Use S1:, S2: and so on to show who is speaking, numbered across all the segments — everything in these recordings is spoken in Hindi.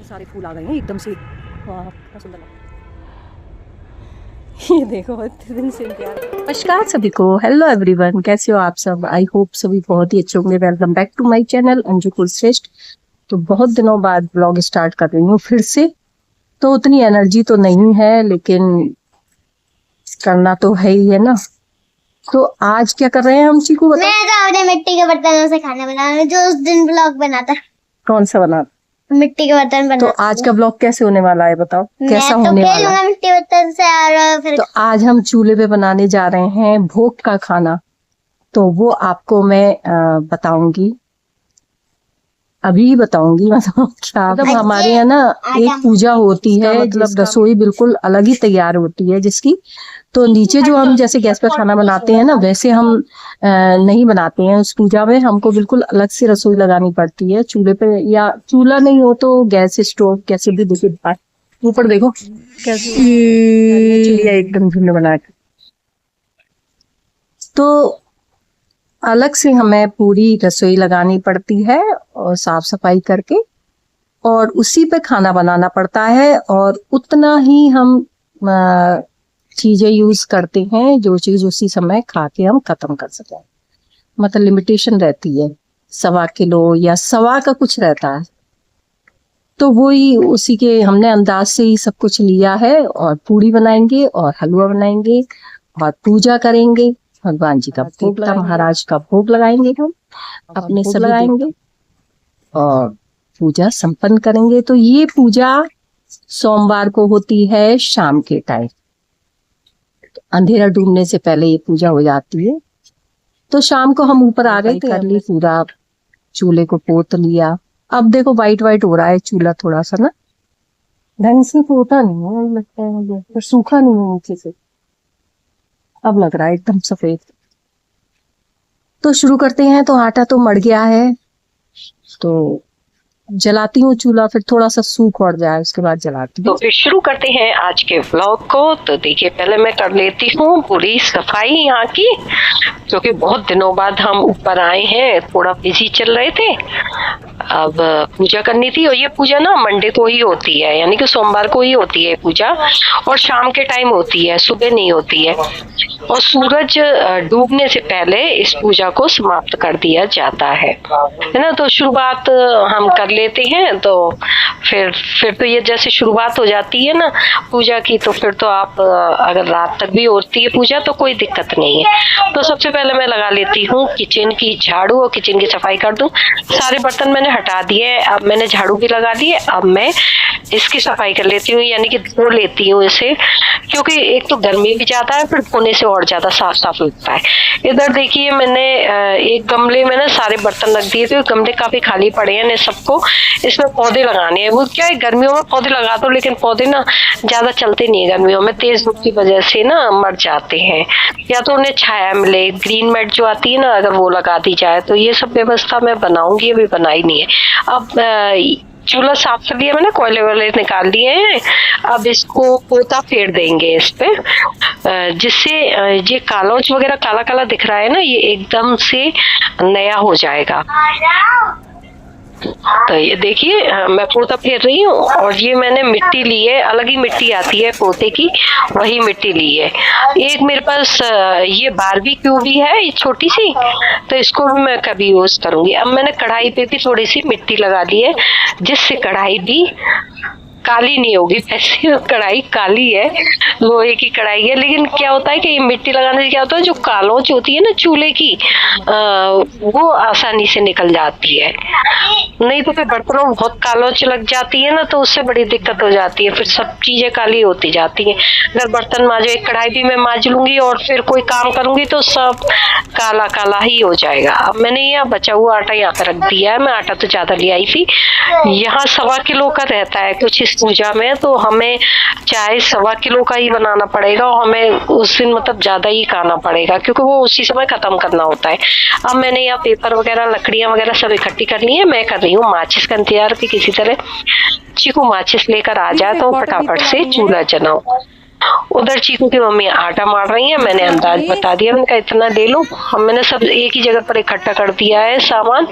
S1: सारे फूल आ गए हैं एकदम से। वाह क्या सुंदर लग रहा है। ये देखो इतने दिन से इंतजार। नमस्कार सभी को, हेलो एवरीवन, कैसे हो आप सब? आई होप सभी बहुत ही अच्छे होंगे। Welcome back to my channel Anju Kulshreshtha. तो बहुत दिनों बाद ब्लॉग स्टार्ट कर रही हूँ फिर से। तो उतनी एनर्जी तो नहीं है, लेकिन करना तो है ही है ना। तो आज क्या कर रहे हैं हम, चीकू बताओ।
S2: मैं तो अपने मिट्टी के बर्तनों से खाना बना रही हूँ, जो उस दिन ब्लॉग बना था।
S1: कौन सा बना?
S2: मिट्टी के बर्तन बना।
S1: तो आज का ब्लॉग कैसे होने वाला है बताओ, कैसा
S2: मैं तो
S1: होने वाला है?
S2: मिट्टी के बर्तन से और फिर
S1: तो आज हम चूल्हे पे बनाने जा रहे हैं भोग का खाना। तो वो आपको मैं बताऊंगी, अभी बताऊंगी। मतलब क्या, मतलब हमारे यहाँ ना एक पूजा होती है, मतलब रसोई बिल्कुल अलग ही तैयार होती है जिसकी। तो नीचे जो हम जैसे गैस पर खाना बनाते हैं ना, वैसे हम नहीं बनाते हैं। उस पूजा में हमको बिल्कुल अलग से रसोई लगानी पड़ती है चूल्हे पे, या चूल्हा नहीं हो तो गैस स्टोव, कैसे भी देखिए ऊपर देखो कैसे चिड़िया एकदम झुंड बना के। तो अलग से हमें पूरी रसोई लगानी पड़ती है और साफ सफाई करके, और उसी पे खाना बनाना पड़ता है। और उतना ही हम चीजें यूज करते हैं जो चीज उसी समय खा के हम खत्म कर सकें। मतलब लिमिटेशन रहती है, 1.25 किलो या 1.25 का कुछ रहता है। तो वही उसी के हमने अंदाज से ही सब कुछ लिया है। और पूड़ी बनाएंगे और हलवा बनाएंगे और पूजा करेंगे। भगवान जी का भोग, महाराज का भोग लगाएंगे, हम अपने से लगाएंगे और पूजा संपन्न करेंगे। तो ये पूजा सोमवार को होती है शाम के टाइम। अंधेरा डूबने से पहले ये पूजा हो जाती है। तो शाम को हम ऊपर आ गए, कर ली पूरा, चूल्हे को पोत लिया। अब देखो वाइट वाइट हो रहा है चूल्हा, थोड़ा सा ना ढंग से पोता नहीं है, लगता है मुझे, पर सूखा नहीं है नीचे से। अब लग रहा है एकदम सफेद। तो शुरू करते हैं। तो आटा तो मर गया है, तो जलाती हूँ चूल्हा, फिर थोड़ा सा सूख और जाए उसके बाद जलाती हूँ।
S3: तो फिर शुरू करते हैं आज के व्लॉग को। तो देखिए, पहले मैं कर लेती हूँ पूरी सफाई यहाँ की, क्योंकि बहुत दिनों बाद हम ऊपर आए हैं, थोड़ा बिजी चल रहे थे। अब पूजा करनी थी, और ये पूजा ना मंडे को ही होती है, यानी कि सोमवार को ही होती है पूजा, और शाम के टाइम होती है, सुबह नहीं होती है। और सूरज डूबने से पहले इस पूजा को समाप्त कर दिया जाता है ना। तो शुरुआत हम कर लेते हैं। तो फिर तो ये जैसे शुरुआत हो जाती है ना पूजा की, तो फिर तो आप अगर रात तक भी होती है पूजा तो कोई दिक्कत नहीं है। तो सबसे पहले मैं लगा लेती हूँ किचन की झाड़ू, और किचन की सफाई कर दूं। सारे बर्तन मैंने हटा दिए, अब मैंने झाड़ू भी लगा दिए। अब मैं इसकी सफाई कर लेती हूँ, यानी कि धो लेती हूँ इसे, क्योंकि एक तो गर्मी भी ज्यादा है, फिर धोने से और ज्यादा साफ साफ लगता है। इधर देखिए, मैंने एक गमले में ना सारे बर्तन रख दिए थे, गमले काफी खाली पड़े हैं। सबको इसमें पौधे लगाने हैं। वो क्या है, गर्मियों में पौधे लगा दो, लेकिन पौधे ना ज्यादा चलते नहीं है गर्मियों में, तेज धूप की वजह से ना मर जाते हैं। या तो उन्हें छाया मिले, ग्रीन मैट जो आती है ना, अगर वो लगा दी जाए। तो ये सब व्यवस्था मैं बनाऊंगी, अभी बनाई नहीं है। अब चूल्हा साफ कर दिया मैंने, कोयले वाले निकाल दिए हैं। अब इसको पोता फेर देंगे इस पे, जिससे ये कालोच वगैरह काला काला दिख रहा है ना, ये एकदम से नया हो जाएगा। तो ये देखिए, मैं पोता फेर रही हूँ। और ये मैंने मिट्टी ली है, अलग ही मिट्टी आती है पोते की, वही मिट्टी ली है। एक मेरे पास ये बारबेक्यू भी है, ये छोटी सी, तो इसको भी मैं कभी यूज करूंगी। अब मैंने कढ़ाई पे भी थोड़ी सी मिट्टी लगा दी है, जिससे कढ़ाई भी काली नहीं होगी। ऐसी कढ़ाई काली है, लोहे की कढ़ाई है, लेकिन क्या होता है कि मिट्टी लगाने से क्या होता है, जो कालोच होती है ना चूल्हे की, वो आसानी से निकल जाती है। नहीं तो फिर बर्तनों में बहुत कालोच लग जाती है ना, तो उससे बड़ी दिक्कत हो जाती है, फिर सब चीजें काली होती जाती हैं। अगर बर्तन मांजो, एक कढ़ाई भी मैं मांज लूंगी और फिर कोई काम करूंगी तो सब काला काला ही हो जाएगा। अब मैंने यहाँ बचा हुआ आटा यहाँ पे रख दिया है। मैं आटा तो ज्यादा ले आई थी, यहाँ 1.25 किलो का रहता है कुछ इस पूजा में, तो हमें चाहे 1.25 किलो का ही बनाना पड़ेगा, और हमें उस दिन मतलब ज्यादा ही खाना पड़ेगा, क्योंकि वो उसी समय खत्म करना होता है। अब मैंने यहाँ पेपर वगैरह, लकड़ियां वगैरह सब इकट्ठी करनी है। मैं कर रही हूँ माचिस का इंतजार कि किसी तरह चीकू माचिस लेकर आ जाए तो फटाफट से चूल्हा जलाऊं। उधर चीकू की मम्मी आटा मार रही है, मैंने अंदाज बता दिया, मैंने कहा इतना ले लो। हम मैंने सब एक ही जगह पर इकट्ठा कर दिया है सामान,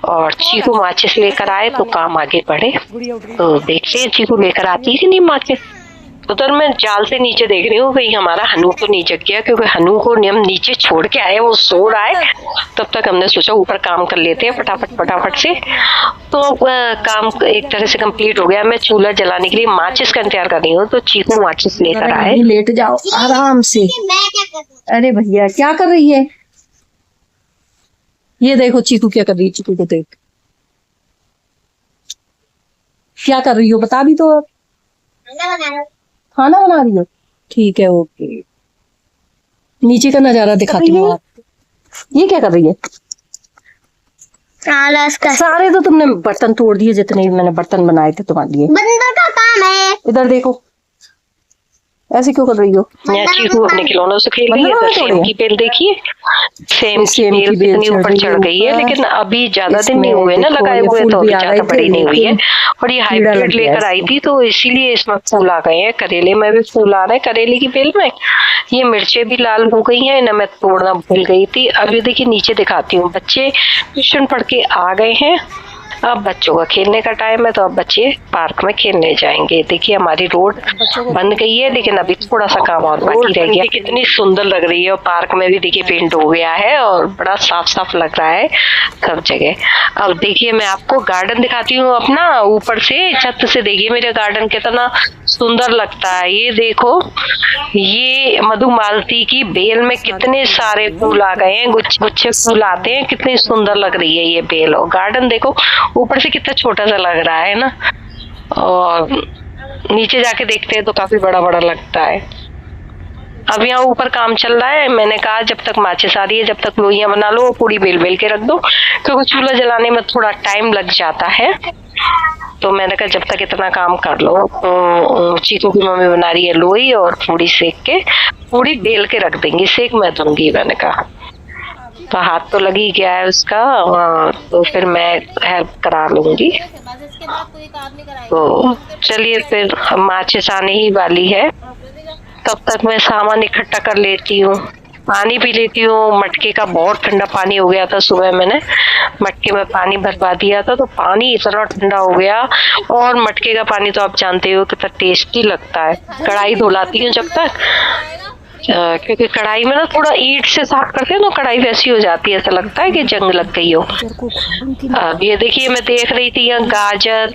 S3: और चीकू माचिस लेकर आए तो काम आगे बढ़े। तो देखते हैं चीकू लेकर आती है कि नहीं माचिस। उधर मैं जाल से नीचे देख रही हूँ कहीं हमारा हनु तो नहीं जग गया, क्योंकि हनु को हम नीचे छोड़ के आए, वो सो रहा है। तब तक हमने सोचा ऊपर काम कर लेते हैं फटाफट से। तो काम एक तरह से कंप्लीट हो गया। मैं चूल्हा जलाने के लिए माचिस का इंतजार कर रही हूँ, तो चीकू माचिस लेकर आए।
S1: लेट जाओ आराम से।
S2: मैं क्या कर रही हूँ?
S1: अरे भैया क्या कर रही है? ये देखो चीकू क्या कर रही है, चीकू को देख क्या कर रही हो, बता भी तो।
S2: खाना बना रहा हूँ।
S1: खाना बना रही हो, ठीक है ओके। नीचे का नजारा दिखाती हूँ आपको। ये क्या कर रही है? सारे तो तुमने बर्तन तोड़ दिए, जितने भी मैंने बर्तन बनाए थे तुम्हारे लिए।
S2: बंदर का काम है।
S1: इधर देखो, ऐसे क्यों कर रही हो?
S3: चीकू अपने खिलौनों से खेल रही है। इधर सेम की बेल देखिए, सेम की बेल कितनी ऊपर चढ़ गई है, लेकिन अभी ज्यादा दिन नहीं हुए ना लगाए हुए, तो अभी ज्यादा बड़ी नहीं हुई है। और ये हाइब्रिड लेकर आई थी, तो इसीलिए इसमें फूल आ गए हैं। करेले में भी फूल आ रहे हैं, करेले की बेल में। ये मिर्चें भी लाल हो गई हैं, इन्हें मैं तोड़ना भूल गई थी। अभी देखिए नीचे दिखाती हूँ, बच्चे ट्यूशन पढ़ के आ गए हैं। अब बच्चों का खेलने का टाइम है, तो अब बच्चे पार्क में खेलने जाएंगे। देखिए हमारी रोड बन गई है, लेकिन अभी थोड़ा सा काम और बाकी रह गया। कितनी सुंदर लग रही है, और पार्क में भी देखिए पेंट हो गया है, और बड़ा साफ साफ लग रहा है सब जगह। अब देखिए मैं आपको गार्डन दिखाती हूँ अपना, ऊपर से छत से देखिए मेरा गार्डन कितना सुंदर लगता है। ये देखो, ये मधुमालती की बेल में कितने सारे फूल आ गए हैं, गुच्छे फूल आते हैं, कितनी सुंदर लग रही है ये बेल। और गार्डन देखो ऊपर से कितना छोटा सा लग रहा है ना, और नीचे जाके देखते हैं तो काफी बड़ा बड़ा लगता है। अब यहाँ ऊपर काम चल रहा है। मैंने कहा जब तक माचिस आ रही है, जब तक लोइयां बना लो, पूरी बेल बेल के रख दो, क्योंकि चूल्हा जलाने में थोड़ा टाइम लग जाता है। तो मैंने कहा जब तक इतना काम कर लो। तो चीकू की मम्मी बना रही है लोई, और पूरी सेक के, पूरी बेल के रख देंगी, सेक मैं दूंगी। मैंने कहा तो हाथ तो लग ही गया है उसका, तो फिर मैं हेल्प करा लूंगी। तो चलिए फिर माचिस आने ही वाली है, तब तक मैं सामान इकट्ठा कर लेती हूँ, पानी पी लेती हूँ। मटके का बहुत ठंडा पानी हो गया था, सुबह मैंने मटके में पानी भरवा दिया था, तो पानी इतना ठंडा हो गया। और मटके का पानी तो आप जानते हो कितना टेस्टी लगता है। कढ़ाई धुलाती हूँ जब तक, क्योंकि कढ़ाई में ना थोड़ा ईंट से साफ करते हैं तो कढ़ाई वैसी हो जाती है, ऐसा लगता है कि जंग लग गई हो। अब ये देखिए मैं देख रही थी यहाँ गाजर,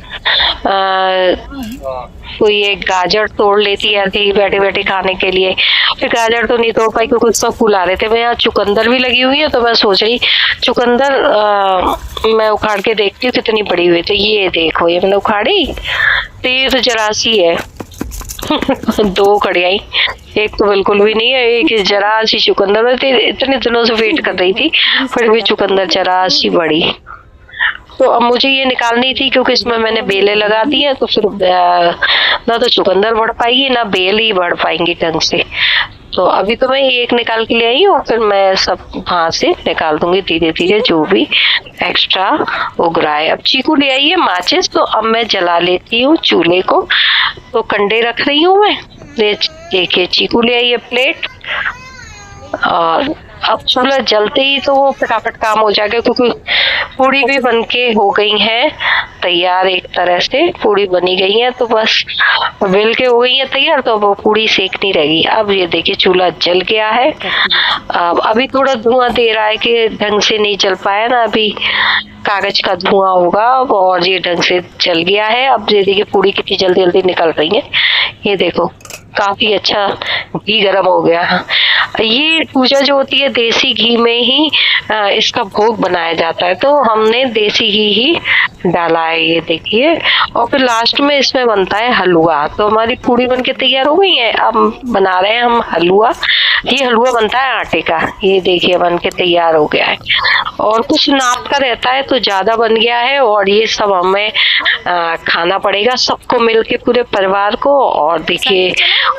S3: कोई एक गाजर तोड़ लेती है थी बैठे बैठे खाने के लिए। फिर गाजर तो नहीं तोड़ पाई क्योंकि उसका फूल आ रहे थे। मैं यहाँ चुकंदर भी लगी हुई है, तो मैं सोच रही चुकंदर मैं उखाड़ के देखती हूँ कितनी बड़ी हुई। तो ये देखो, ये मैंने उखाड़ी, तो ये तो जरा सी है। 2 कड़ियाई, एक तो बिल्कुल भी नहीं है, एक जरा सी चुकंदर। मैं इतने दिनों से वेट कर रही थी, फिर भी चुकंदर जरा सी बड़ी। तो अब मुझे ये निकालनी थी, क्योंकि इसमें मैंने बेलें लगा दी है, तो फिर ना तो चुकंदर बढ़ पाएगी ना बेल ही बढ़ पाएंगी ढंग से। तो अभी तो मैं एक निकाल के ले आई हूँ, फिर मैं सब हाथ से निकाल दूंगी धीरे धीरे जो भी एक्स्ट्रा उग रहा है। अब चीकू ले आई है माचिस, तो अब मैं जला लेती हूँ चूल्हे को। तो कंडे रख रही हूँ मैं। देखिए चीकू ले आई है प्लेट, और अब चूल्हा जलते ही तो वो फटाफट काम हो जाएगा, क्योंकि पूड़ी भी बनके हो गई है तैयार। एक तरह से पूड़ी बनी गई है, तो बस बेल के हो गई है तैयार, तो वो पूड़ी सेकनी रहेगी। अब ये देखिए चूल्हा जल गया है। अभी थोड़ा धुआं दे रहा है कि ढंग से नहीं जल पाया ना, अभी कागज का धुआं होगा, और ये ढंग से जल गया है। अब ये देखिए पूड़ी कितनी जल्दी जल्दी निकल रही है। ये देखो काफी अच्छा घी गर्म हो गया है। ये पूजा जो होती है देसी घी में ही इसका भोग बनाया जाता है, तो हमने देसी घी ही डाला है। ये देखिए, और फिर लास्ट में इसमें बनता है हलवा। तो हमारी पूड़ी बनके तैयार हो गई है, अब बना रहे हैं हम हलवा। ये हलवा बनता है आटे का। ये देखिए बनके तैयार हो गया है, और कुछ नाप का रहता है तो ज्यादा बन गया है, और ये सब हमें खाना पड़ेगा सबको मिलके, पूरे परिवार को। और देखिए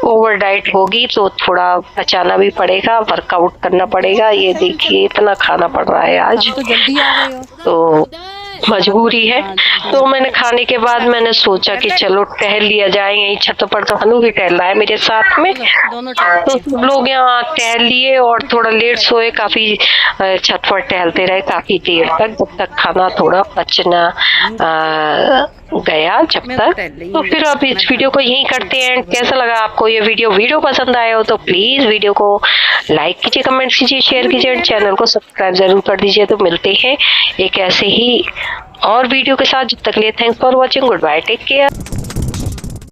S3: ओवर डाइट होगी तो थोड़ा बचाना भी पड़ेगा, वर्कआउट करना पड़ेगा। ये देखिए इतना खाना पड़ रहा है आज। तो मजबूरी है। तो मैंने खाने के बाद मैंने सोचा कि चलो टहल लिया जाए, यहीं छत पर तो हनु भी टहल रहा है मेरे साथ में। तो सब लोग यहाँ टहल लिए और थोड़ा लेट सोए, काफी छत पर टहलते रहे काफी देर तक, जब तक खाना थोड़ा पचना गया जब तक। तो फिर अब इस वीडियो को यहीं करते हैं। कैसा लगा आपको ये वीडियो पसंद आया हो तो प्लीज वीडियो को लाइक कीजिए, कमेंट कीजिए, शेयर कीजिए और चैनल को सब्सक्राइब जरूर कर दीजिए। तो मिलते हैं एक ऐसे ही और वीडियो के साथ, जब तक लिए thanks for watching, goodbye, take care.